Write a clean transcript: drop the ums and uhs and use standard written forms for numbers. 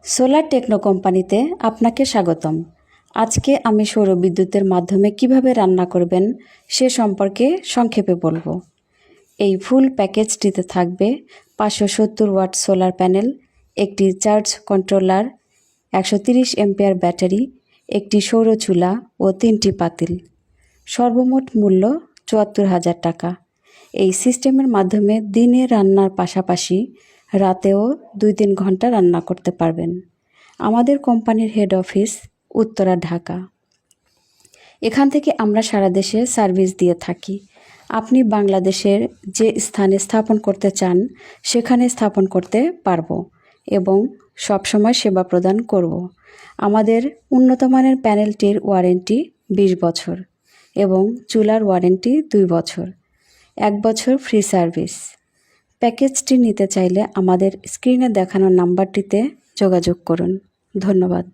Solar techno কোম্পানিতে আপনাকে স্বাগতম। আজকে আমি সৌর বিদ্যুতের মাধ্যমে কিভাবে রান্না করবেন সে সম্পর্কে সংক্ষেপে বলবো। এই ফুল প্যাকেজটিতে থাকবে 570 ওয়াট সোলার প্যানেল, একটি চার্জ কন্ট্রোলার, 130 এম্পিয়ার ব্যাটারি, একটি সৌর চুলা ও 3টি পাতিল। সর্বমোট মূল্য 74,000 টাকা। এই সিস্টেমের মাধ্যমে দিনে রান্নার পাশাপাশি রাতেও 2-3 ঘন্টা রান্না করতে পারবেন। আমাদের কোম্পানির হেড অফিস উত্তরা, ঢাকা। এখান থেকে আমরা সারা দেশে সার্ভিস দিয়ে থাকি। আপনি বাংলাদেশের যে স্থানে স্থাপন করতে চান সেখানে স্থাপন করতে পারবো এবং সবসময় সেবা প্রদান করব। আমাদের উন্নত মানের প্যানেলটির ওয়ারেন্টি 20 বছর এবং চুলার ওয়ারেন্টি 2 বছর, 1 বছর ফ্রি সার্ভিস। প্যাকেজটি নিতে চাইলে আমাদের স্ক্রিনে দেখানো নাম্বারটিতে যোগাযোগ করুন। ধন্যবাদ।